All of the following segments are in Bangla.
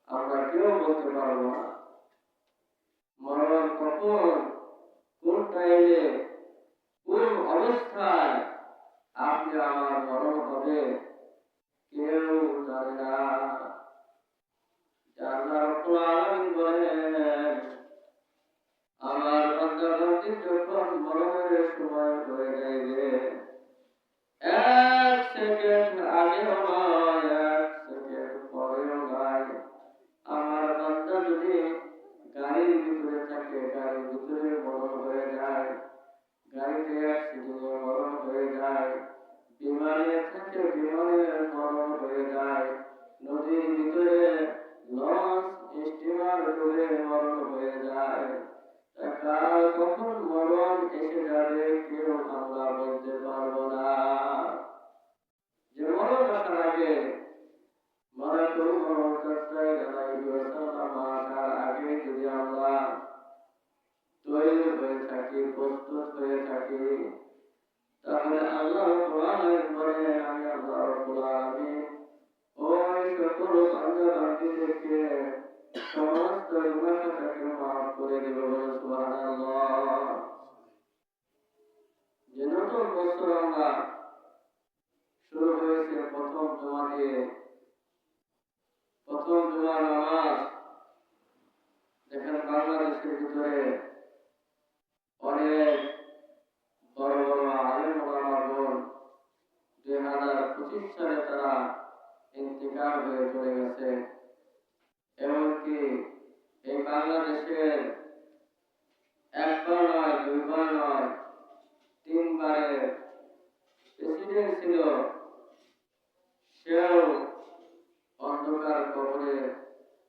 আমরা কেউ বলতে পারবো না মরণ কখন, কোন টাইমে, কোন অবস্থায় আপনি আমার মরণ হবে কেউ জানে না। আল্লাহ রাব্বুল আলামিন বলেন, আমার বান্দা-বান্দী যখন মরণের সময় হয়ে যাইবে, এক সেকেন্ড আগেও নয়, এক সেকেন্ড পরেও নয়, আমার বান্দা যদি গাড়ির ভিতরে থাকে, গাড়ির ভিতরে মরণ হয়ে যায়, গাড়িতে অ্যাক্সিডেন্টে মরণ হয়ে যায়, বিমানে থাকে, বিমানে মরণ হয়ে যায়, নদীর ভিতরে লঞ্চ স্টিমার ডুবে মরণ হয়ে যায়, কার কখন মরণ এসে যাবে কেউ আমরা বলতে পারবো না। যে মরণ আসার আগে মালাকুল মউত আলাইহিস সালাম আসার আগে যদি আমরা তৈরি হয়ে থাকি, প্রস্তুত হয়ে থাকি, তাহলে আল্লাহ কোরআনে বলে, আমি আল্লাহ রাব্বুল আলামিন ওই সকল বান্দা-বান্দীদেরকে সমস্ত গুনাহটাকে মাফ করে দেব। সুবহানাল্লাহ। যে নতুন বছর আমরা শুরু হয়েছে প্রথম জুমা দিয়ে, প্রথম জুমার নামাজ দেখেন বাংলাদেশের ভিতরে অনেক বড় বড় আলেম ওলামাগণ 2025 সালে তারা ইন্তেকাল হয়ে চলে গেছে। এমনকি এই বাংলাদেশের একবার নয়, দুইবার নয়, তিনবারের প্রেসিডেন্ট ছিল, সেও অন্ধকার কবরে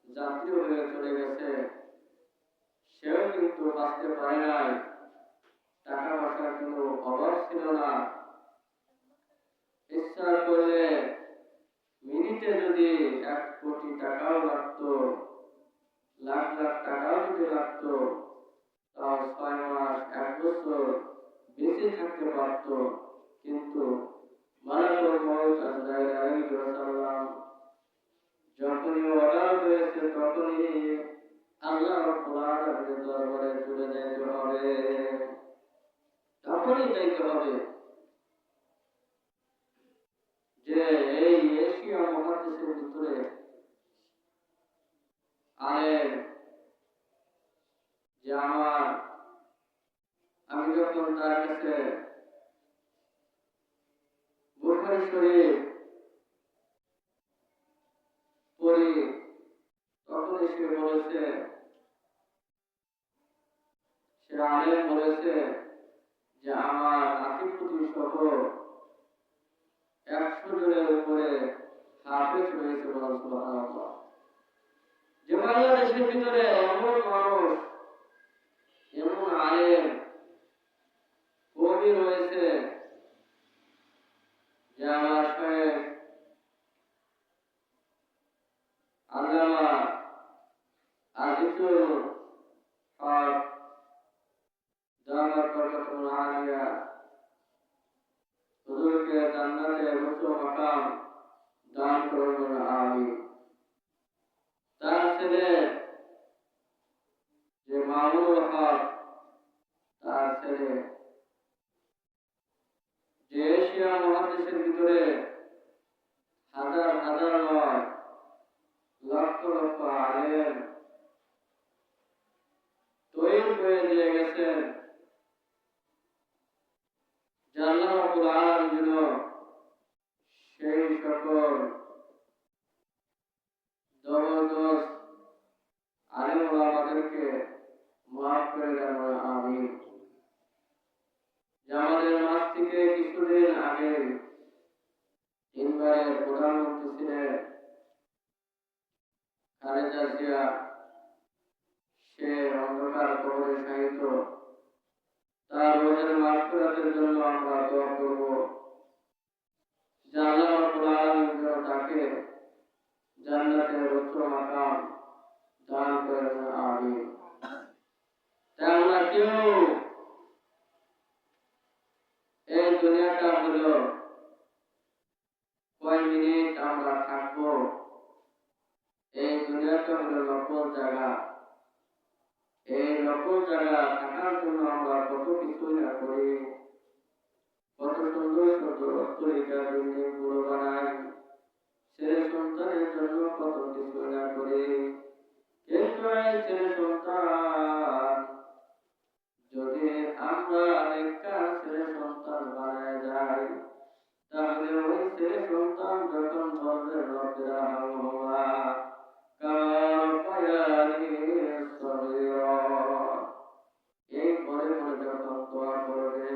যাত্রী হয়ে চলে গেছে। সেও কিন্তু বাঁচতে পারে নাই। টাকা পয়সার কোনো অভাব ছিল না। ইচ্ছা করলে মিনিটে যদি 1 কোটি টাকাও লাগতো, লাখ লাখ টাকাও যদি লাগতো, তাও 6 মাস 1 বছর বেঁচে থাকতে পারত। কিন্তু মালাকুল মউত আলাইহিস সালাম যখনই অর্ডার হয়েছে, তখনই আল্লাহ রাব্বুল আলামিনের দরবারে চলে যেতে হবে, তখনই যাইতে হবে। যে এই এশিয়া মহাদেশের ভিতরে আলেম যে আমি যখন তার কাছে বুখারী শরীফ পড়ি, তখন সে বলেছে, সে আলেম বলেছে যে আমার নাতিপুতি সহ 100 জনের উপরে হাফেজ হয়েছে। সুবহানাল্লাহ। যে বাংলাদেশের ভিতরে এমন মানুষ, এমন আলেম কবি রয়েছে, যে আমার শায়েখ আল্লামা আজিজুল হক দামাত বরকাতুল আলিয়া হুজুরকে জান্নাতে উচ্চ মাকাম দান করুন, আমিন। তার ছেলে যে মামুনুল হক, তার ছেলে যে এশিয়া মহাদেশের ভিতরে হাজার হাজার নয়, লক্ষ লক্ষ আলেম তৈরি হয়ে দিয়ে গেছেন, যে আল্লাহ রাব্বুল আলামিন যেন সেই সকল জবরদস্ত আলেম ওলামাদেরকে মাফ করে দেন, আমিন। যে আমাদের মাঝ থেকে কিছুদিন আগে 3 বারের প্রধানমন্ত্রী ছিলেন খালেদা জিয়া, সে অন্ধকার কবরে শায়িত। তার রোহের মাগফিরাতের জন্য আমরা দোয়া করব, যে আল্লাহ রাব্বুল আলামিন যেন তাকে জান্নাতের উচ্চ মাকাম দান করেন, আমিন। তাই আমরা কেউ এই দুনিয়াটা হলো কয় মিনিট আমরা থাকবো, এই দুনিয়াটা জায়গাটা হলো নকল জায়গা। এই নকল জায়গা থাকার জন্য আমরা কত কিছুই না করি, কত সুন্দর সুন্দর অট্টালিকা বিল্ডিং গুলো বানাই, ছেলে সন্তানের জন্য কত কিছু না করি। কিন্তু এই ছেলে সন্তান যদি আমরা নেককার ছেলে সন্তান বানায় যাই, তাহলে ওই ছেলে সন্তান যখন বলবে রব্বিরা হামহুমা কামা রাব্বায়ানি সগীরা, এই বলে বলে যখন দোয়া করবে,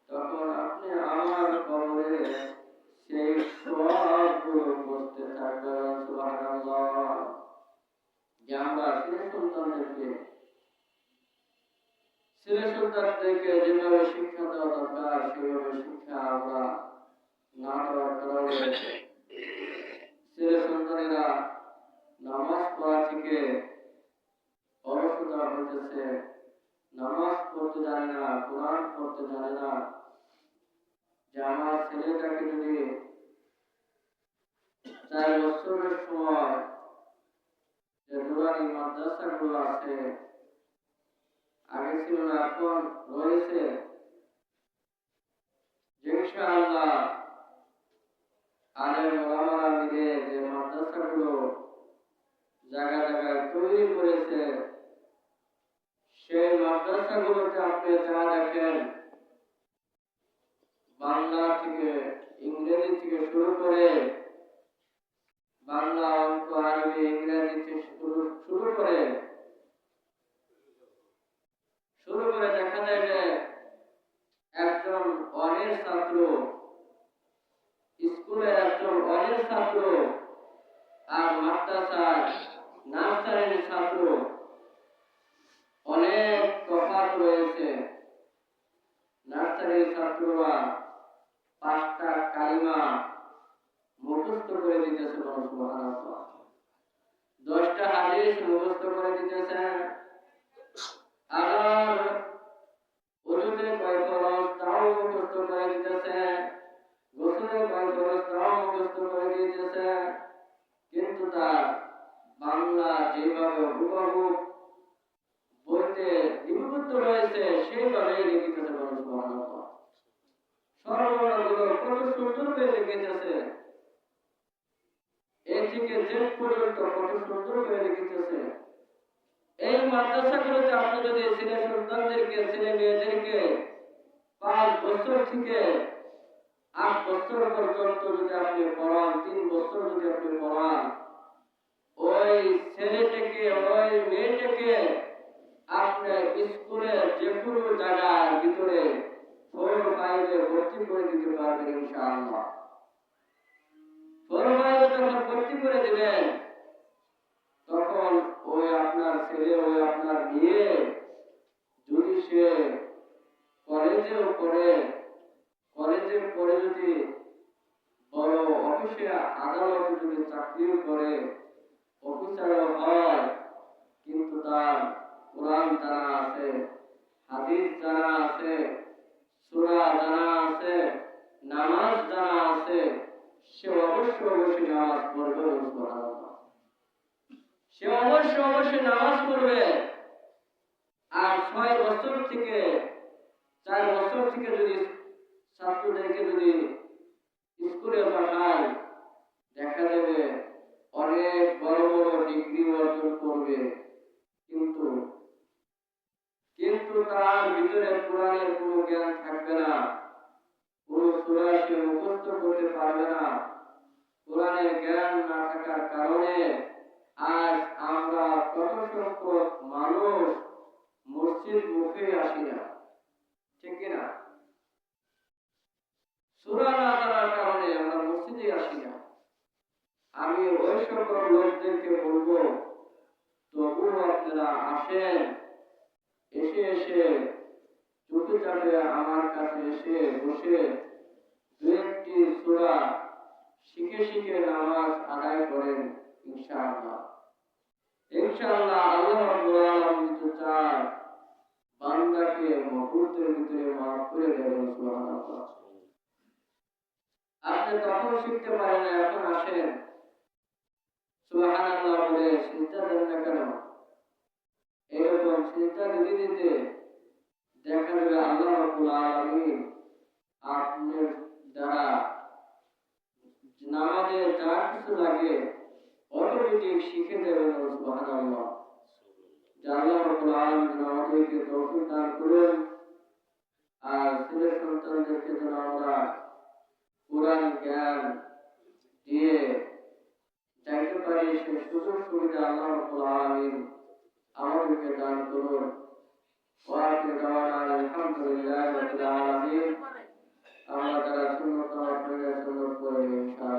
তখন আপনি আমার কবরে সেই সবগুলো বসতে থাকবেন। সুবহানাল্লাহ। যে আমরা ছেলে সন্তানদেরকে যেভাবে শিক্ষা দেওয়া দরকার সেভাবে শিক্ষা আমরা না দেওয়ার কারণে ছেলে সন্তানেরা নামাজ পড়া থেকে অলসতা হইতেছে, নামাজ পড়তে জানে না, কোরআন পড়তে জানে না। যে আমার ছেলেটাকে যদি 4 বছরের সময় যে নুরানি মাদ্রাসাগুলো আছে, আগে ছিল না এখন রয়েছে, যে ইনশাআল্লাহ আলেম ওলামারা মিলে যে মাদ্রাসাগুলো জায়গায় জায়গায় তৈরি করেছে, সেই মাদ্রাসাগুলোতে আপনি যা দেখেন, বাংলা থেকে ইংরেজি থেকে শুরু করে, বাংলা অঙ্ক আরবি ইংরেজি থেকে শুরু করে দেখা যায় যে একজন অনের ছাত্র, স্কুলে একজন অনের ছাত্র আর মাদ্রাসায় নার্সারির ছাত্র, অনেক তফাৎ রয়েছে। নার্সারির ছাত্ররা 5টা কালিমা মুখস্থ করে দিতেছে, সুবহানাল্লাহ। 10টা হাদিস মুখস্থ করে দিতেছে, আর ওজুতে কয় ফরজ তাও মুখস্থ করে দিতেছে, গোসলে কয় ফরজ তাও মুখস্থ করে দিতেছে। কিন্তু তার বাংলা যেভাবে হুবহু বইতে লিপিবদ্ধ রয়েছে সেইভাবেই লিখিতেছে, সুবহানাল্লাহ। স্বরবর্ণগুলো কত সুন্দর করে লিখিতেছে, এ থেকে জেড পর্যন্ত কত সুন্দর করে লিখিতেছে। এই মাদ্রাসাগুলোতে আপনি যদি ছেলে সন্তানদেরকে, ছেলে মেয়েদেরকে 5 বছর থেকে 8 বছর পর্যন্ত যদি আপনি পড়ান, 3 বছর যদি আপনি পড়ান, ওই ছেলেটাকে ওই মেয়েটাকে আপনি স্কুলের যে কোনো জায়গার ভিতরে 4-5-এ ভর্তি করে দিতে পারবেন ইনশাআল্লাহ। 4-5-এ যখন ভর্তি করে দিবেন, তখন ওই আপনার ছেলে, ওই আপনার মেয়ে যদি সে কলেজেও পড়ে, কলেজে পড়ে যদি বড় অফিসে আদালতে যদি চাকরিও করে, অফিসারও হয়, কিন্তু তার কোরআন জানা আছে, হাদিস জানা আছে, সূরা জানা আছে, নামাজ জানা আছে, সে অবশ্যই নামাজ পড়বে, সুবহানাল্লাহ। সে অবশ্যই নামাজ পড়বে। আর 6 বছর থেকে 4 বছর থেকে যদি ছাত্রদেরকে যদি স্কুলে পাঠায়, দেখা যাবে অনেক বড় বড় ডিগ্রি অর্জন করবে, কিন্তু তার ভিতরে কোরআনের কোনো জ্ঞান থাকবে না, কোনো সূরা সে মুখস্থ করতে পারবে না। কোরআনের জ্ঞান না থাকার কারণে আজ আমরা কত সংখ্যক মানুষ মসজিদ মুখে আসি না, ঠিক কিনা? সূরা না জানার কারণে আমরা মসজিদে আসি না। আমি ওই সকল লোকদেরকে বলবো, তবু আপনারা আসেন, এসে চুপচাপে আমার কাছে এসে বসে 2-1টি সূরা শিখে নামাজ আদায় করেন ইনশাআল্লাহ। আল্লাহ রাব্বুল আলামিন তো চান বান্দাকে মুহূর্তের ভিতরে মাফ করে দেবেন, সুবহানাল্লাহ। আপনি তখন শিখতে পারেন না, এখন আসেন, সুবহানাল্লাহ বলে সিজদা দেন না কেন? এরকম সিজদা দিতে দিতে দেখা যাবে আল্লাহ রাব্বুল আলামিন আপনার দ্বারা নামাজে যা কিছু লাগে অটোমেটিক শিখে দেবেন। সুবহানাল্লাহ। যে আল্লাহ রাব্বুল আলামিন আমাদেরকে তৌফিক দান করুন, আর ছেলে সন্তানদেরকে যেন আমরা কোরআন জ্ঞান দিয়ে যাইতে পারি, সে সুযোগ সুবিধা আল্লাহ রাব্বুল আলামিন আমাদেরকে দান করুন। ওয়াকিল দাওয়ানা আলহামদুলিল্লাহি রাব্বিল আলামিন। আমরা যারা সুন্নাত নামাজ পড়ে সুন্নাত পড়ে ইনশাআল্লাহ।